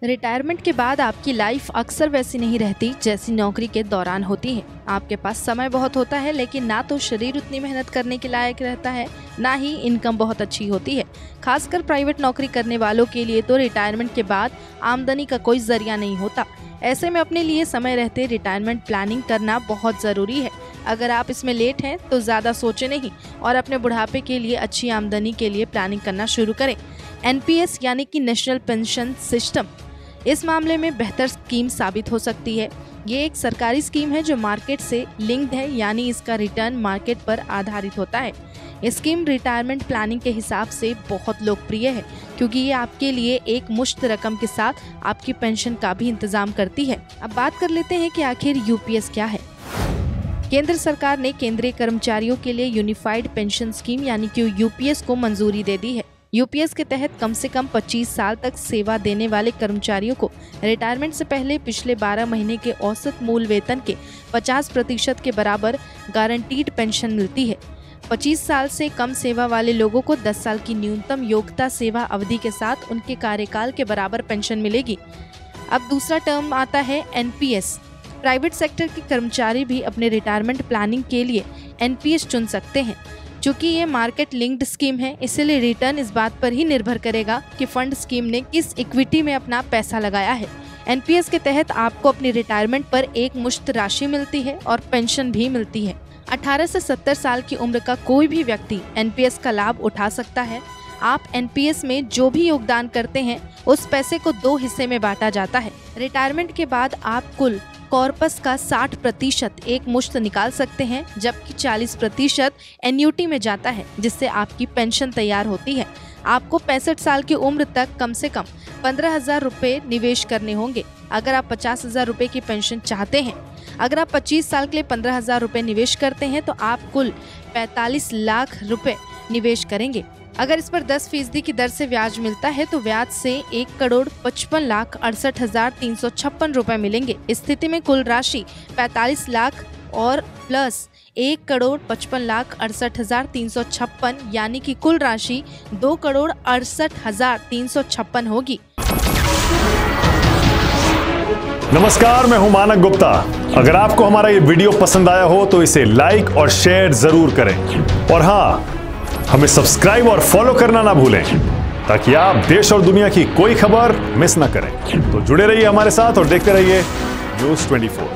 Retirement के बाद आपकी लाइफ अक्सर वैसी नहीं रहती जैसी नौकरी के दौरान होती है। आपके पास समय बहुत होता है, लेकिन ना तो शरीर उतनी मेहनत करने के लायक रहता है, ना ही इनकम बहुत अच्छी होती है। खासकर प्राइवेट नौकरी करने वालों के लिए तो रिटायरमेंट के बाद आमदनी का कोई जरिया नहीं होता। ऐसे में अपने लिए समय रहते रिटायरमेंट प्लानिंग करना बहुत ज़रूरी है। अगर आप इसमें लेट हैं तो ज़्यादा सोचें नहीं और अपने बुढ़ापे के लिए अच्छी आमदनी के लिए प्लानिंग करना शुरू करें। NPS यानी कि नेशनल पेंशन सिस्टम इस मामले में बेहतर स्कीम साबित हो सकती है। ये एक सरकारी स्कीम है जो मार्केट से लिंक्ड है, यानी इसका रिटर्न मार्केट पर आधारित होता है। ये स्कीम रिटायरमेंट प्लानिंग के हिसाब से बहुत लोकप्रिय है, क्योंकि ये आपके लिए एक मुश्त रकम के साथ आपकी पेंशन का भी इंतजाम करती है। अब बात कर लेते हैं कि आखिर UPS क्या है। केंद्र सरकार ने केंद्रीय कर्मचारियों के लिए यूनिफाइड पेंशन स्कीम यानी कि UPS को मंजूरी दे दी है। UPS के तहत कम से कम 25 साल तक सेवा देने वाले कर्मचारियों को रिटायरमेंट से पहले पिछले 12 महीने के औसत मूल वेतन के 50% के बराबर गारंटीड पेंशन मिलती है। 25 साल से कम सेवा वाले लोगों को 10 साल की न्यूनतम योग्यता सेवा अवधि के साथ उनके कार्यकाल के बराबर पेंशन मिलेगी। अब दूसरा टर्म आता है NPS। प्राइवेट सेक्टर के कर्मचारी भी अपने रिटायरमेंट प्लानिंग के लिए NPS चुन सकते हैं। चूँकि ये मार्केट लिंक्ड स्कीम है, इसलिए रिटर्न इस बात पर ही निर्भर करेगा कि फंड स्कीम ने किस इक्विटी में अपना पैसा लगाया है। NPS के तहत आपको अपनी रिटायरमेंट पर एक मुश्त राशि मिलती है और पेंशन भी मिलती है। 18 से 70 साल की उम्र का कोई भी व्यक्ति NPS का लाभ उठा सकता है। आप NPS में जो भी योगदान करते हैं उस पैसे को 2 हिस्से में बांटा जाता है। रिटायरमेंट के बाद आप कुल कॉर्पस का 60% एक मुश्त निकाल सकते हैं, जबकि 40% एन्युटी में जाता है, जिससे आपकी पेंशन तैयार होती है। आपको 65 साल की उम्र तक कम से कम 15,000 रुपये निवेश करने होंगे अगर आप 50,000 रुपये की पेंशन चाहते हैं। अगर आप 25 साल के लिए 15,000 रुपये निवेश करते हैं तो आप कुल 45 लाख रुपए निवेश करेंगे। अगर इस पर 10% की दर से ब्याज मिलता है तो ब्याज से 1,55,68,356 रुपए मिलेंगे। इस स्थिति में कुल राशि 45 लाख और प्लस 1,55,68,356 यानी कि कुल राशि 2,68,356 होगी। नमस्कार, मैं हूं मानक गुप्ता। अगर आपको हमारा ये वीडियो पसंद आया हो तो इसे लाइक और शेयर जरूर करें, और हाँ, हमें सब्सक्राइब और फॉलो करना ना भूलें, ताकि आप देश और दुनिया की कोई खबर मिस ना करें। तो जुड़े रहिए हमारे साथ और देखते रहिए News 24।